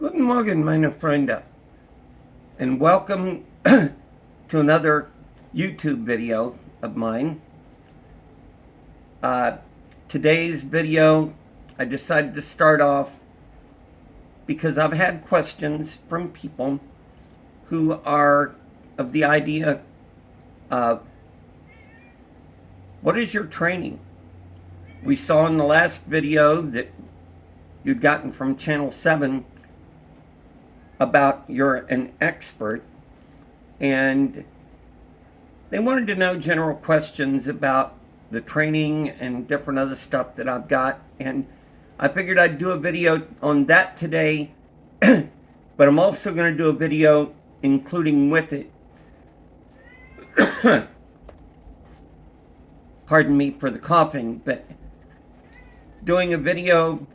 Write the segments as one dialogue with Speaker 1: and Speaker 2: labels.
Speaker 1: Guten Morgen, meine Freunde, and welcome to another YouTube video of mine. Today's video, I decided to start off because I've had questions from people who are of the idea of, what is your training? We saw in the last video that you'd gotten from Channel 7 about you're an expert, and they wanted to know general questions about the training and different other stuff that I've got, and I figured I'd do a video on that today, but I'm also going to do a video including with it, pardon me for the coughing, but doing a video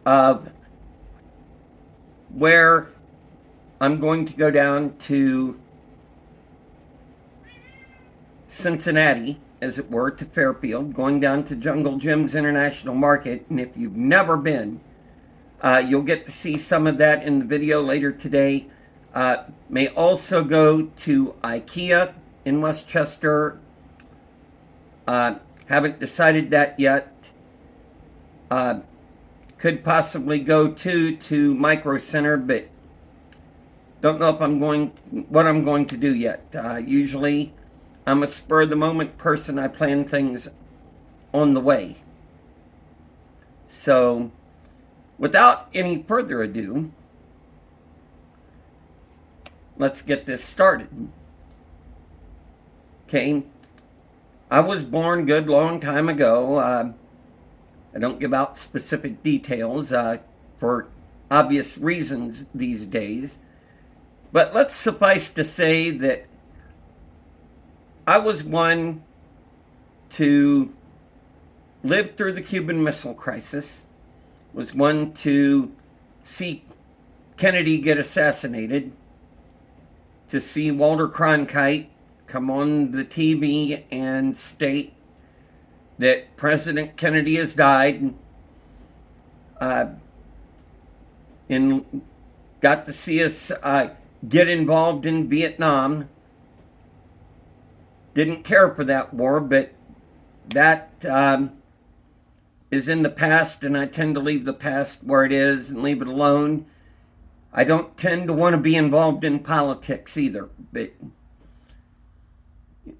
Speaker 1: of where I'm going to go down to Cincinnati, as it were, to Fairfield, going down to Jungle Jim's International Market. And if you've never been, you'll get to see some of that in the video later today. May also go to IKEA in Westchester. Haven't decided that yet. Could possibly go to Micro Center, but don't know if what I'm going to do yet. Usually I'm a spur of the moment person. I plan things on the way. So without any further ado, let's get this started. Okay, I was born good long time ago. I don't give out specific details for obvious reasons these days. But let's suffice to say that I was one to live through the Cuban Missile Crisis, was one to see Kennedy get assassinated, to see Walter Cronkite come on the TV and state that President Kennedy has died, and got to see us get involved in Vietnam. Didn't care for that war, but that is in the past, and I tend to leave the past where it is and leave it alone. I don't tend to want to be involved in politics either, but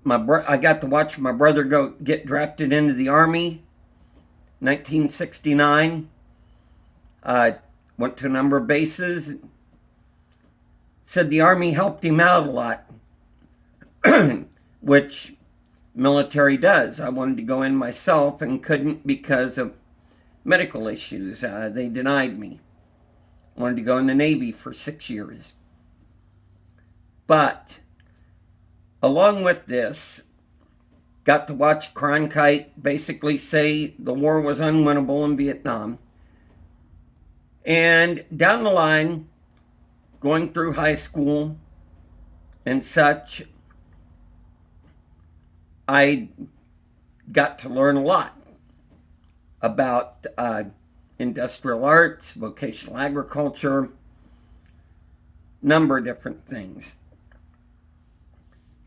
Speaker 1: I got to watch my brother get drafted into the Army, 1969. Went to a number of bases. Said the Army helped him out a lot, which military does. I wanted to go in myself and couldn't because of medical issues. They denied me. Wanted to go in the Navy for 6 years. But along with this, got to watch Cronkite basically say the war was unwinnable in Vietnam. And down the line, going through high school and such, I got to learn a lot about industrial arts, vocational agriculture, number of different things.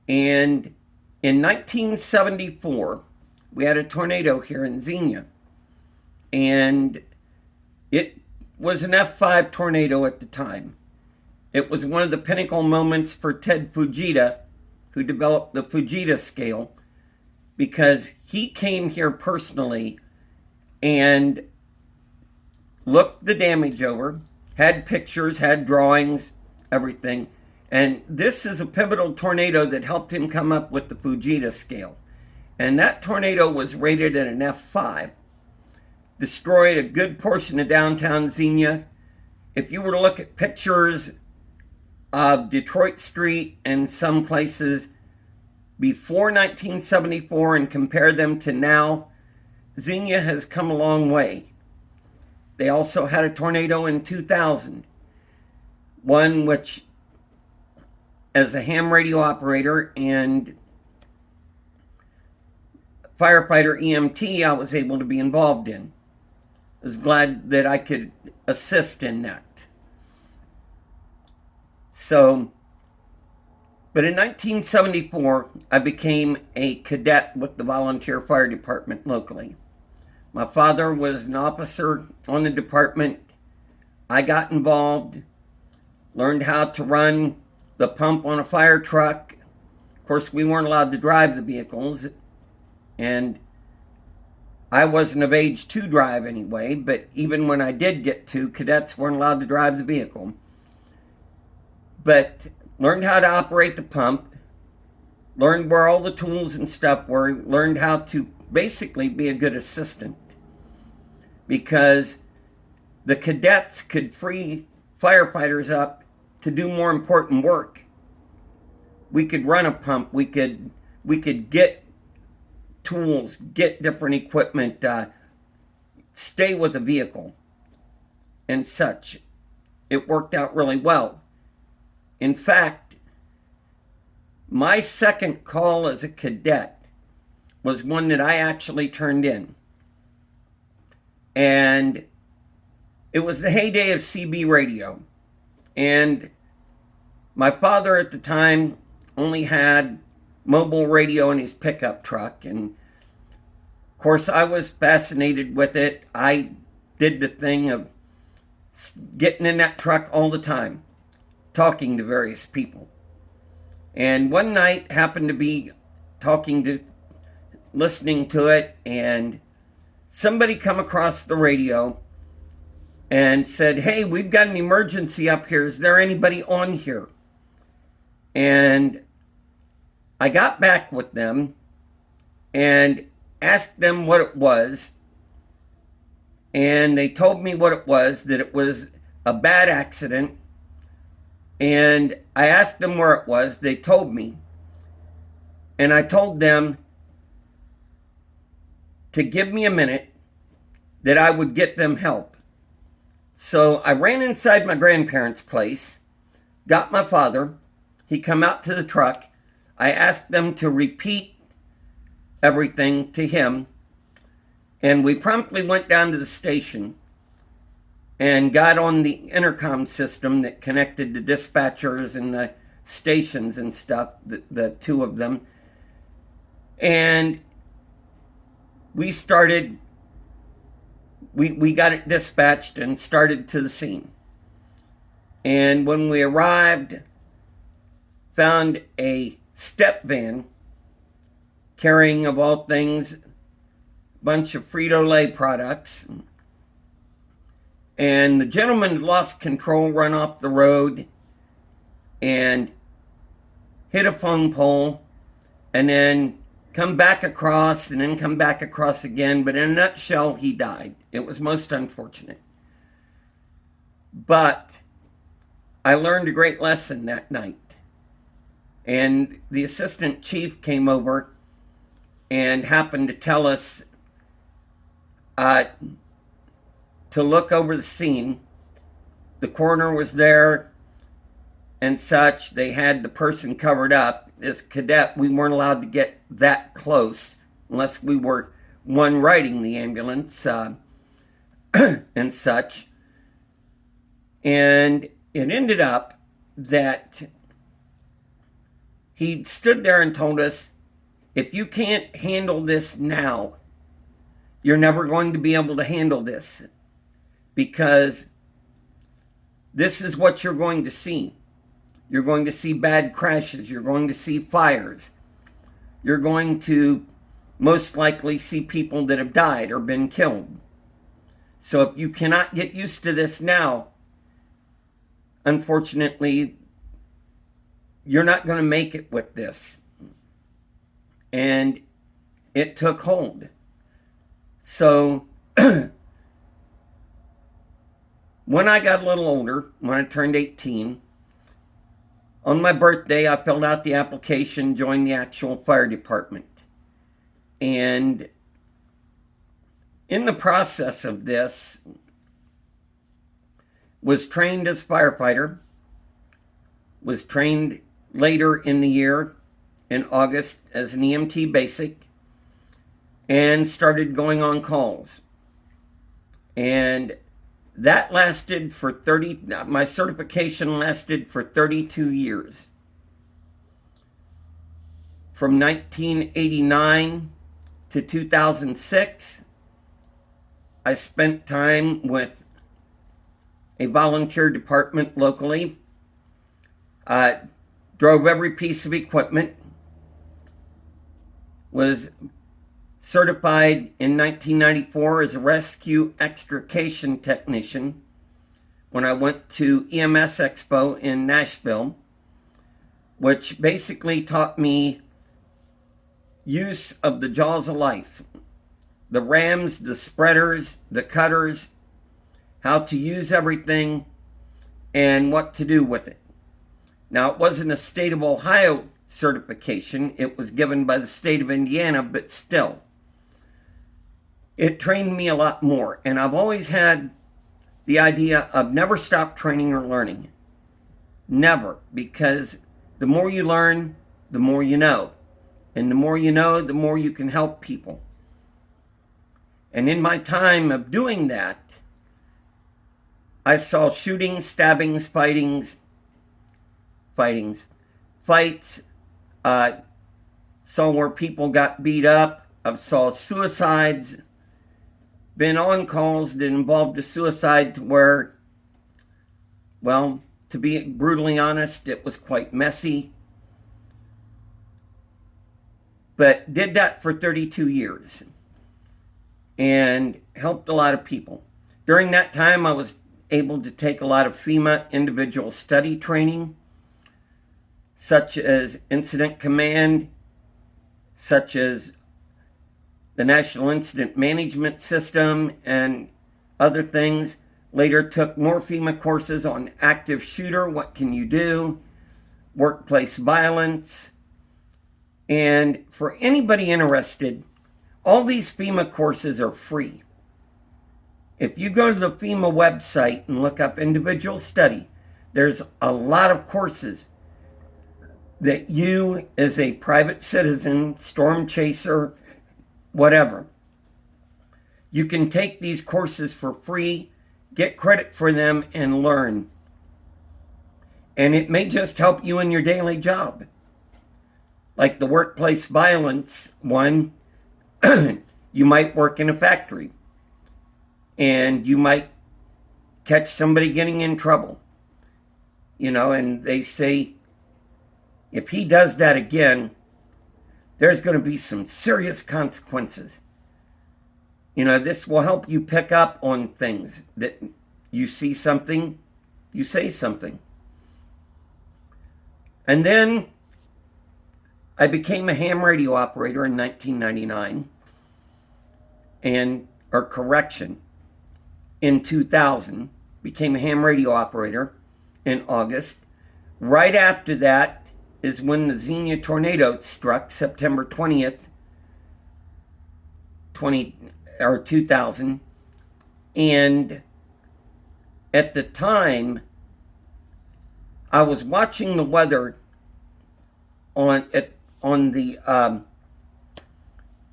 Speaker 1: And in 1974, we had a tornado here in Xenia, and it was an F5 tornado at the time. It was one of the pinnacle moments for Ted Fujita, who developed the Fujita scale, because he came here personally and looked the damage over, had pictures, had drawings, everything. And this is a pivotal tornado that helped him come up with the Fujita scale. And that tornado was rated at an F5. Destroyed a good portion of downtown Xenia. If you were to look at pictures of Detroit Street and some places before 1974 and compare them to now, Xenia has come a long way. They also had a tornado in 2000. One which, as a ham radio operator and firefighter EMT, I was able to be involved in. I was glad that I could assist in that. So, but in 1974, I became a cadet with the volunteer fire department locally. My father was an officer on the department. I got involved, learned how to run the pump on a fire truck. Of course, we weren't allowed to drive the vehicles, and I wasn't of age to drive anyway, but even when I did get to, cadets weren't allowed to drive the vehicle. But learned how to operate the pump, learned where all the tools and stuff were, learned how to basically be a good assistant, because the cadets could free firefighters up to do more important work. We could run a pump, we could get tools, get different equipment, stay with a vehicle and such. It worked out really well. In fact, my second call as a cadet was one that I actually turned in. And it was the heyday of CB radio. And my father at the time only had mobile radio in his pickup truck. And of course, I was fascinated with it. I did the thing of getting in that truck all the time, talking to various people. And one night happened to be listening to it, and somebody come across the radio and said, "Hey, we've got an emergency up here. Is there anybody on here?" And I got back with them and asked them what it was. And they told me what it was, that it was a bad accident. And I asked them where it was. They told me. And I told them to give me a minute, that I would get them help. So I ran inside my grandparents' place, got my father. He come out to the truck. I asked them to repeat everything to him. And we promptly went down to the station and got on the intercom system that connected the dispatchers and the stations and stuff, the two of them. And we started, we got it dispatched and started to the scene. And when we arrived, found a step van carrying, of all things, a bunch of Frito-Lay products. And the gentleman had lost control, run off the road, and hit a phone pole, and then come back across, and then come back across again. But in a nutshell, he died. It was most unfortunate. But I learned a great lesson that night. And the assistant chief came over and happened to tell us to look over the scene. The coroner was there and such. They had the person covered up. As a cadet, we weren't allowed to get that close unless we were one riding the ambulance and such. And it ended up that he stood there and told us, if you can't handle this now, you're never going to be able to handle this, because this is what you're going to see. You're going to see bad crashes. You're going to see fires. You're going to most likely see people that have died or been killed. So if you cannot get used to this now, unfortunately, you're not going to make it with this. And it took hold. So when I got a little older, when I turned 18, on my birthday, I filled out the application, joined the actual fire department. And in the process of this, was trained as a firefighter, was trained later in the year in August as an EMT basic, and started going on calls. And That lasted for my certification lasted for 32 years. From 1989 to 2006, I spent time with a volunteer department locally. Drove every piece of equipment. Was certified in 1994 as a rescue extrication technician when I went to EMS Expo in Nashville, which basically taught me use of the jaws of life, the rams, the spreaders, the cutters, how to use everything, and what to do with it. Now, it wasn't a state of Ohio certification. It was given by the state of Indiana, but still, it trained me a lot more. And I've always had the idea of never stop training or learning. Never, because the more you learn, the more you know. And the more you know, the more you can help people. And in my time of doing that, I saw shootings, stabbings, fights, saw where people got beat up. I saw suicides, been on calls that involved a suicide to where, well, to be brutally honest, it was quite messy. But did that for 32 years and helped a lot of people. During that time, I was able to take a lot of FEMA individual study training, such as Incident Command, such as the National Incident Management System, and other things. Later took more FEMA courses on active shooter, what can you do, workplace violence. And for anybody interested, all these FEMA courses are free. If you go to the FEMA website and look up individual study, there's a lot of courses that you, as a private citizen, storm chaser, whatever, you can take these courses for free, get credit for them, and learn. And it may just help you in your daily job. Like the workplace violence one, you might work in a factory and you might catch somebody getting in trouble, and they say, if he does that again, there's going to be some serious consequences. This will help you pick up on things that you see something, you say something. And then I became a ham radio operator in 1999, in 2000, became a ham radio operator in August. Right after that is when the Xenia tornado struck, September 20th, 2000. And at the time, I was watching the weather on the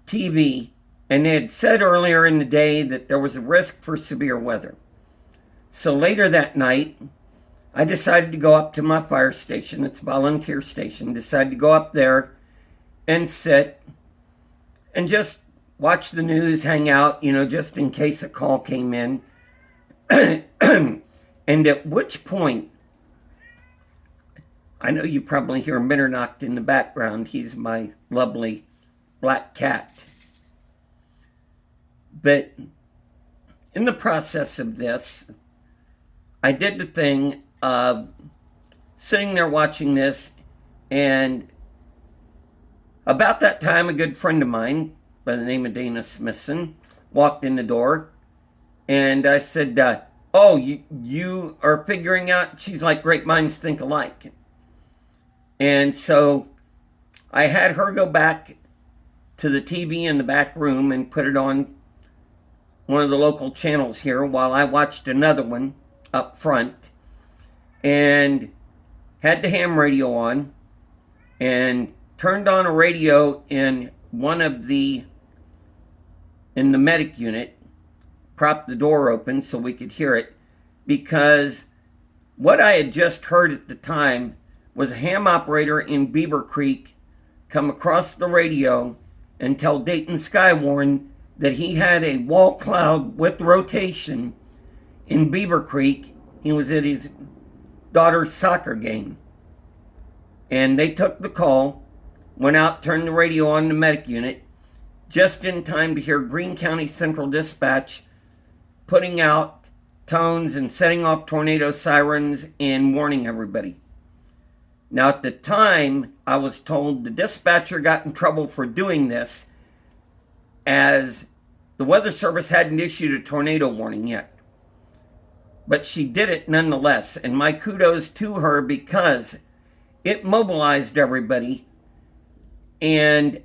Speaker 1: TV, and they had said earlier in the day that there was a risk for severe weather. So later that night, I decided to go up to my fire station. It's a volunteer station. Decided to go up there and sit and just watch the news, hang out, just in case a call came in. And at which point, I know you probably hear Mitternacht in the background. He's my lovely black cat. But in the process of this, I did the thing of sitting there watching this, and about that time, a good friend of mine by the name of Dana Smithson walked in the door, and I said, oh, you are figuring out, she's like, great minds think alike. And so I had her go back to the TV in the back room and put it on one of the local channels here while I watched another one up front, and had the ham radio on and turned on a radio in the medic unit, propped the door open so we could hear it, because what I had just heard at the time was a ham operator in Beaver Creek come across the radio and tell Dayton Skywarn that he had a wall cloud with rotation in Beaver Creek. He was at his daughter's soccer game. And they took the call, went out, turned the radio on the medic unit, just in time to hear Greene County Central Dispatch putting out tones and setting off tornado sirens and warning everybody. Now, at the time, I was told the dispatcher got in trouble for doing this, as the Weather Service hadn't issued a tornado warning yet. But she did it nonetheless, and my kudos to her, because it mobilized everybody, and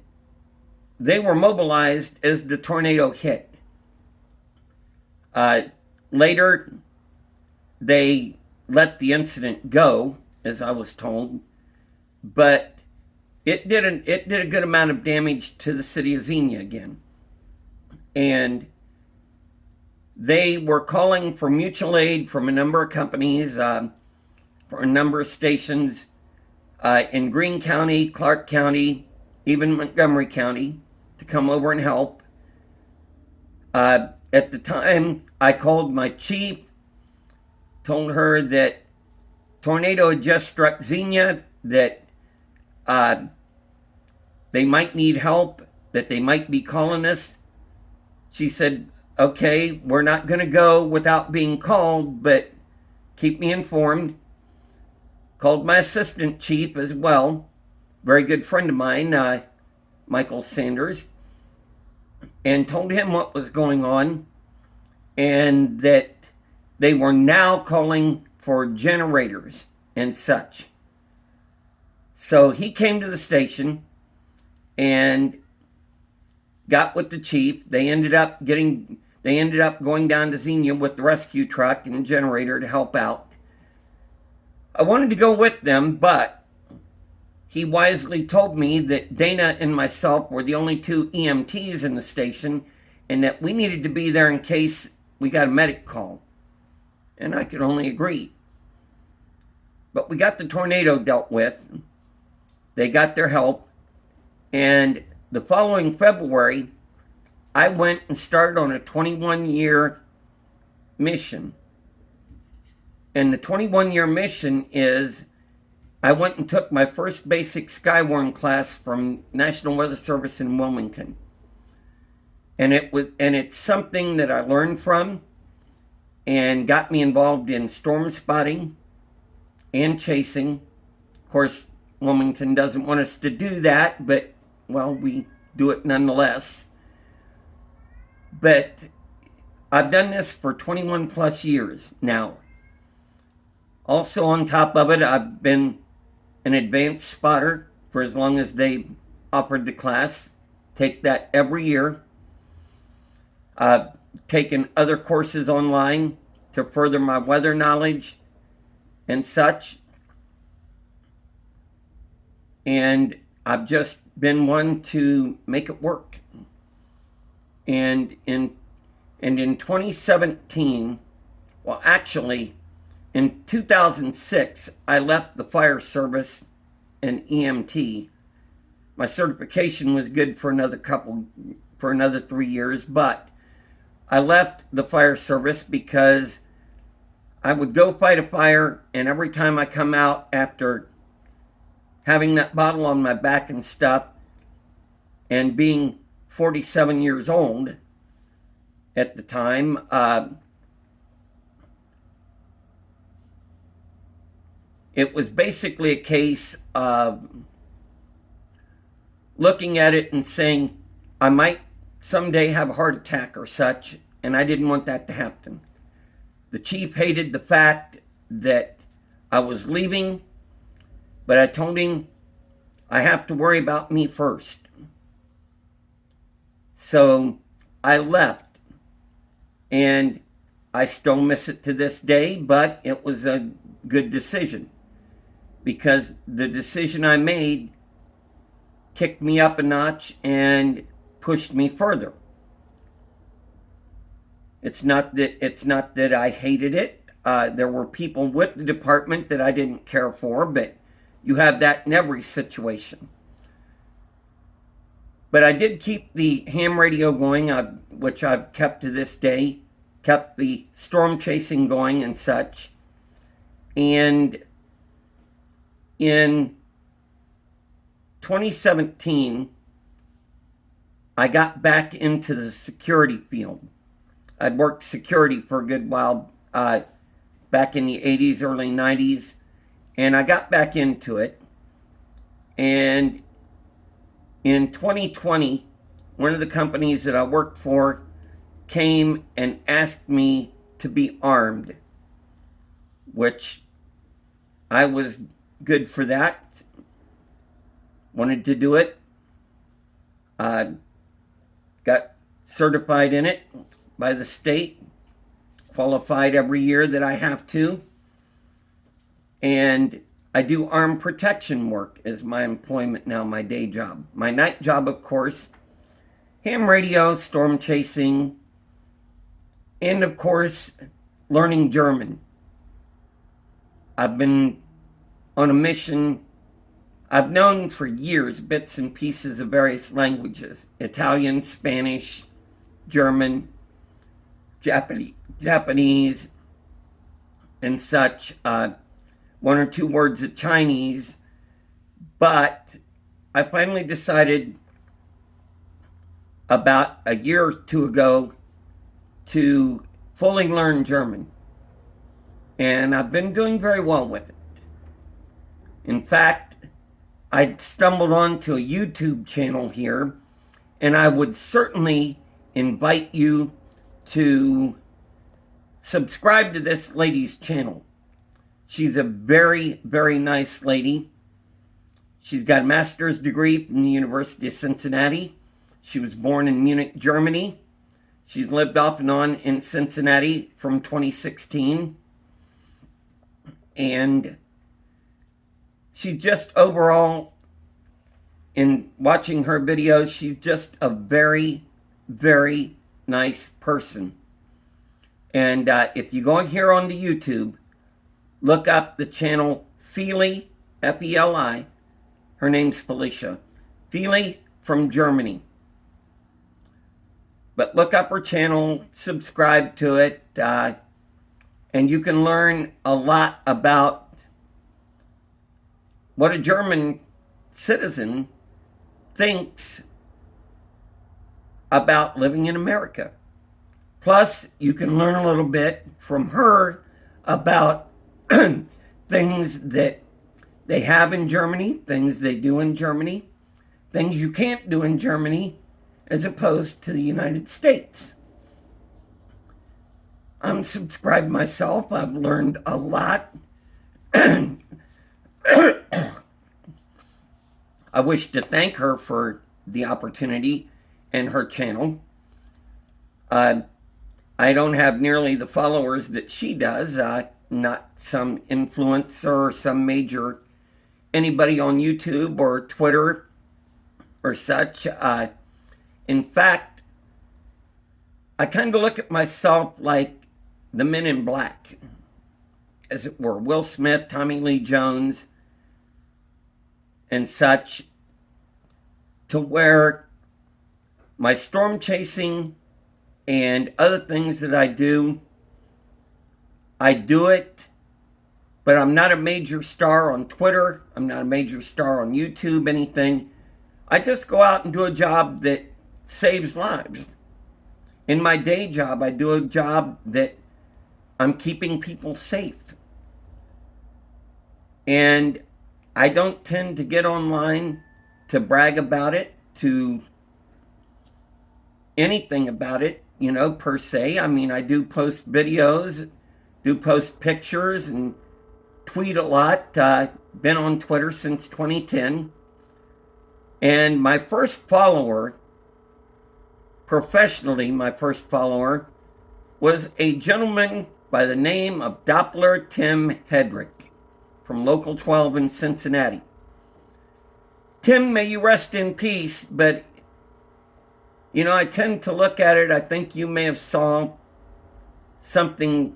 Speaker 1: they were mobilized as the tornado hit. Later, they let the incident go, as I was told, but it did a good amount of damage to the city of Xenia again. And they were calling for mutual aid from a number of companies, for a number of stations in Greene County, Clark County, even Montgomery County, to come over and help. At the time, I called my chief, told her that tornado had just struck Xenia, that they might need help, that they might be calling us. She said, okay, we're not going to go without being called, but keep me informed. Called my assistant chief as well, very good friend of mine, Michael Sanders, and told him what was going on, and that they were now calling for generators and such. So he came to the station and got with the chief. They ended up going down to Xenia with the rescue truck and generator to help out. I wanted to go with them, but he wisely told me that Dana and myself were the only two EMTs in the station, and that we needed to be there in case we got a medic call. And I could only agree. But we got the tornado dealt with. They got their help. And the following February, I went and started on a 21-year mission. And the 21-year mission is, I went and took my first basic Skywarn class from National Weather Service in Wilmington. And it's something that I learned from and got me involved in storm spotting and chasing. Of course, Wilmington doesn't want us to do that, but, well, we do it nonetheless. But I've done this for 21 plus years now. Also, on top of it, I've been an advanced spotter for as long as they offered the class. Take that every year. I've taken other courses online to further my weather knowledge and such. And I've just been one to make it work. And in 2017, well, actually, in 2006, I left the fire service and EMT. My certification was good for another 3 years, but I left the fire service because I would go fight a fire, and every time I come out after having that bottle on my back and stuff, and being 47 years old at the time, it was basically a case of looking at it and saying, I might someday have a heart attack or such, and I didn't want that to happen. The chief hated the fact that I was leaving, but I told him I have to worry about me first. So I left, and I still miss it to this day, but it was a good decision, because the decision I made kicked me up a notch and pushed me further. It's not that I hated it. There were people with the department that I didn't care for, but you have that in every situation. But I did keep the ham radio going, which I've kept to this day, kept the storm chasing going and such. And in 2017, I got back into the security field. I'd worked security for a good while back in the 80s, early 90s, and I got back into it. And in 2020, one of the companies that I worked for came and asked me to be armed, which I was good for that. Wanted to do it. Got certified in it by the state, qualified every year that I have to. And I do armed protection work as my employment now, my day job. My night job, of course, ham radio, storm chasing, and of course, learning German. I've been on a mission. I've known for years bits and pieces of various languages: Italian, Spanish, German, Japanese, and such. One or two words of Chinese. But I finally decided about a year or two ago to fully learn German. And I've been doing very well with it. In fact, I stumbled onto a YouTube channel here, and I would certainly invite you to subscribe to this lady's channel. She's a very, very nice lady. She's got a master's degree from the University of Cincinnati. She was born in Munich, Germany. She's lived off and on in Cincinnati from 2016. And she's just overall, in watching her videos, she's just a very, very nice person. And if you go in here on the YouTube, look up the channel Feli, F-E-L-I. Her name's Felicia. Feli from Germany. But look up her channel, subscribe to it, and you can learn a lot about what a German citizen thinks about living in America. Plus, you can learn a little bit from her about things that they have in Germany, things they do in Germany, things you can't do in Germany as opposed to the United States. I'm subscribed myself. I've learned a lot. I wish to thank her for the opportunity and her channel. I don't have nearly the followers that she does. Not some influencer or some major anybody on YouTube or Twitter or such. In fact, I kind of look at myself like the Men in Black, as it were. Will Smith, Tommy Lee Jones, and such, to where my storm chasing and other things that I do it, but I'm not a major star on Twitter. I'm not a major star on YouTube, anything. I just go out and do a job that saves lives. In my day job, I do a job that I'm keeping people safe. And I don't tend to get online to brag about it, to anything about it, per se. I mean, I do post videos, do post pictures, and tweet a lot. Been on Twitter since 2010. And my first follower, professionally, my first follower, was a gentleman by the name of Doppler Tim Hedrick from Local 12 in Cincinnati. Tim, may you rest in peace, but, I tend to look at it, I think you may have saw something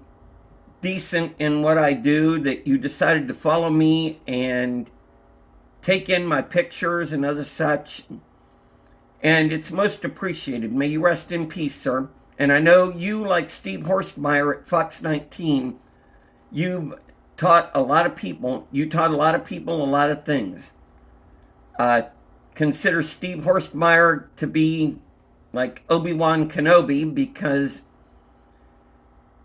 Speaker 1: decent in what I do that you decided to follow me and take in my pictures and other such. And it's most appreciated. May you rest in peace, sir. And I know you, like Steve Horstmeyer at Fox 19, you taught a lot of people. You taught a lot of people a lot of things. Consider Steve Horstmeyer to be like Obi-Wan Kenobi because,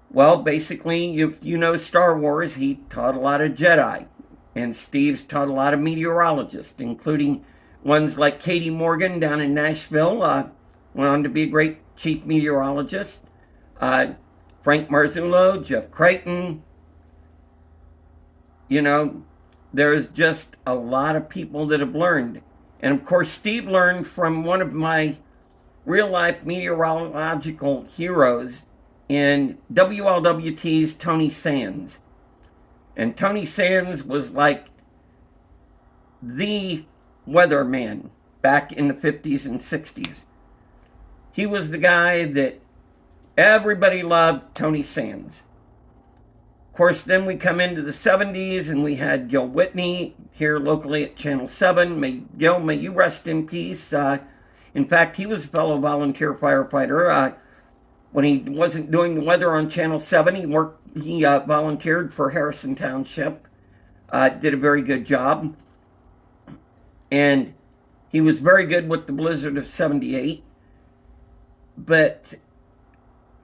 Speaker 1: well, basically, if you know Star Wars, he taught a lot of Jedi. And Steve's taught a lot of meteorologists, including ones like Katie Morgan down in Nashville, went on to be a great chief meteorologist. Frank Marzullo, Jeff Creighton. You know, there's just a lot of people that have learned. And of course, Steve learned from one of my real life meteorological heroes in WLWT's Tony Sands. And Tony Sands was like the weatherman back in the 50s and 60s. He was the guy that everybody loved, Tony Sands. Of course, then we come into the 70s and we had Gil Whitney here locally at Channel 7. Gil, may you rest in peace. In fact, he was a fellow volunteer firefighter. When he wasn't doing the weather on Channel 7, he volunteered for Harrison Township. Did a very good job. And he was very good with the blizzard of 78. But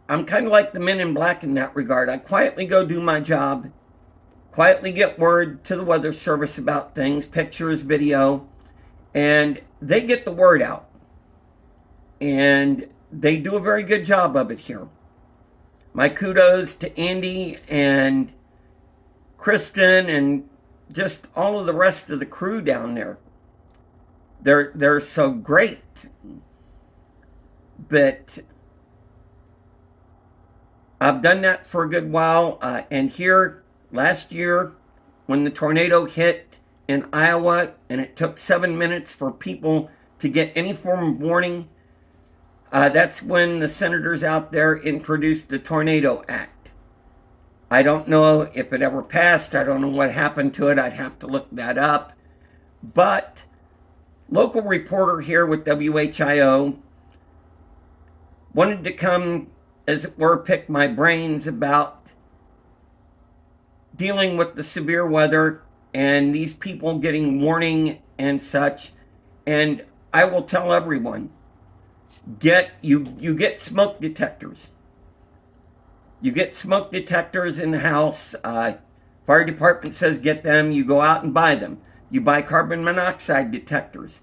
Speaker 1: I'm kind of like the Men in Black in that regard. I quietly go do my job, quietly get word to the Weather Service about things, pictures, video, and they get the word out. And they do a very good job of it here. My kudos to Andy and Kristen and just all of the rest of the crew down there. They're so great. But I've done that for a good while. And here, last year, when the tornado hit in Iowa, and it took 7 minutes for people to get any form of warning, that's when the senators out there introduced the Tornado Act. I don't know if it ever passed. I don't know what happened to it. I'd have to look that up. But local reporter here with WHIO wanted to come, as it were, pick my brains about dealing with the severe weather and these people getting warning and such. And I will tell everyone, you get smoke detectors. You get smoke detectors in the house. Fire department says get them. You go out and buy them. You buy carbon monoxide detectors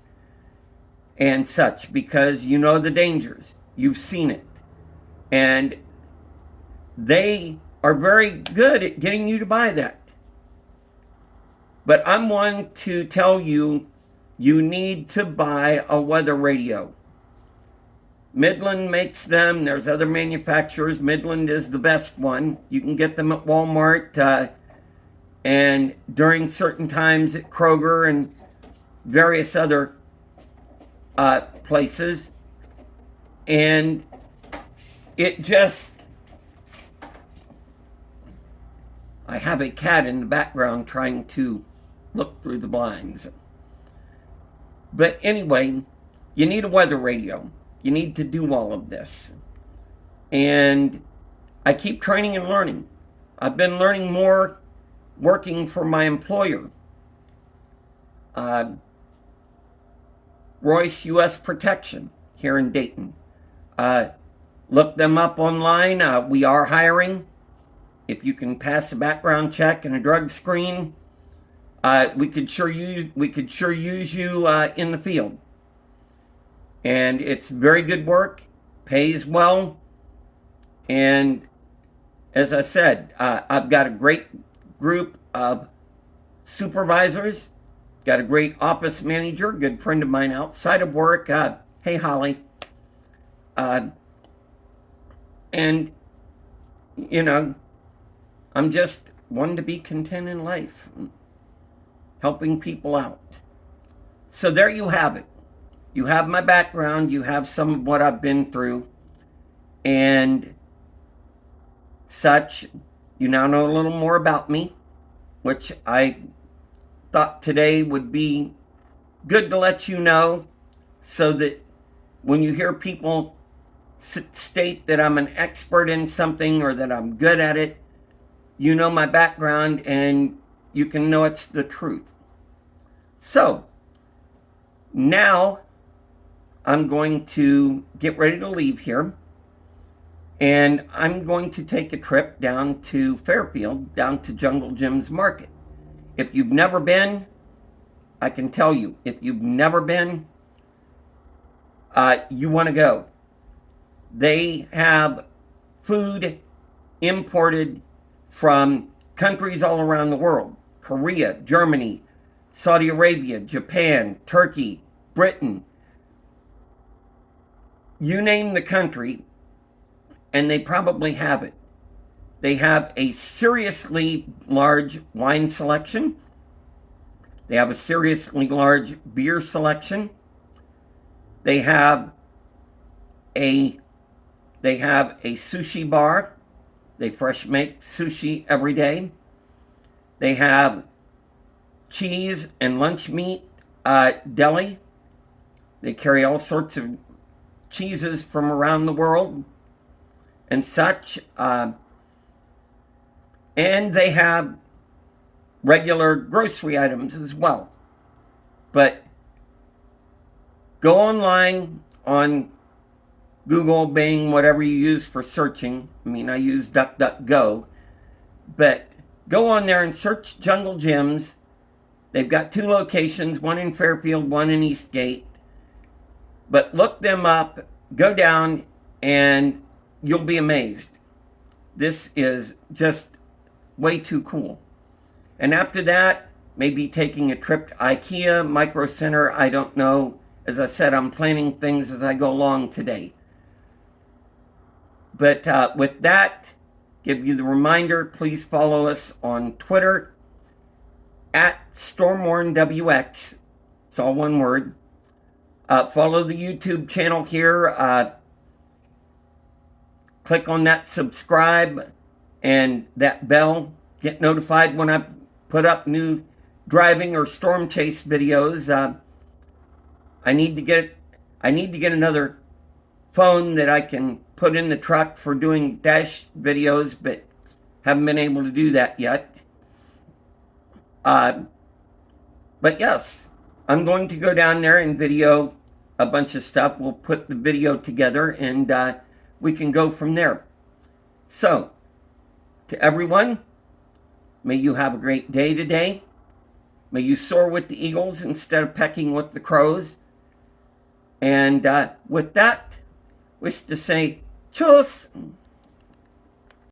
Speaker 1: and such because you know the dangers. You've seen it. And they are very good at getting you to buy that. But I'm one to tell you, you need to buy a weather radio. Midland makes them. There's other manufacturers. Midland is the best one. You can get them at Walmart and during certain times at Kroger and various other places. And it just... I have a cat in the background trying to look through the blinds. But anyway, you need a weather radio. You need to do all of this. And I keep training and learning. I've been learning more working for my employer, Royce U.S. Protection here in Dayton. Look them up online. We are hiring. If you can pass a background check and a drug screen, we could sure use you in the field. And it's very good work, pays well, and as I said, I've got a great group of supervisors, got a great office manager, good friend of mine outside of work. Hey, Holly. And, you know, I'm just one to be content in life, helping people out. So there you have it. You have my background, you have some of what I've been through, and such. You now know a little more about me, which I thought today would be good to let you know, so that when you hear people state that I'm an expert in something or that I'm good at it, you know my background and you can know it's the truth. So now I'm going to get ready to leave here, and I'm going to take a trip down to Fairfield, down to Jungle Jim's Market. If you've never been, I can tell you, if you've never been, you want to go. They have food imported from countries all around the world: Korea, Germany, Saudi Arabia, Japan, Turkey, Britain. You name the country, and they probably have it. They have a seriously large wine selection. They have a seriously large beer selection. They have a sushi bar. They fresh make sushi every day. They have cheese and lunch meat deli. They carry all sorts of cheeses from around the world and such. And they have regular grocery items as well. But go online on Google, Bing, whatever you use for searching. I mean, I use DuckDuckGo. But go on there and search Jungle Jim's. They've got 2 locations, one in Fairfield, one in Eastgate. But look them up, go down, and you'll be amazed. This is just way too cool. And after that, maybe taking a trip to IKEA, Micro Center, I don't know. As I said, I'm planning things as I go along today. But with that, give you the reminder, please follow us on Twitter at StormwarnWX. It's all one word. Follow the YouTube channel here. Click on that subscribe and that bell. Get notified when I put up new driving or storm chase videos. I need to get another phone that I can put in the truck for doing dash videos, but haven't been able to do that yet. But yes, I'm going to go down there and video a bunch of stuff. We'll put the video together and we can go from there. So, to everyone, may you have a great day today. May you soar with the eagles instead of pecking with the crows. And with that, wish to say, tschüss.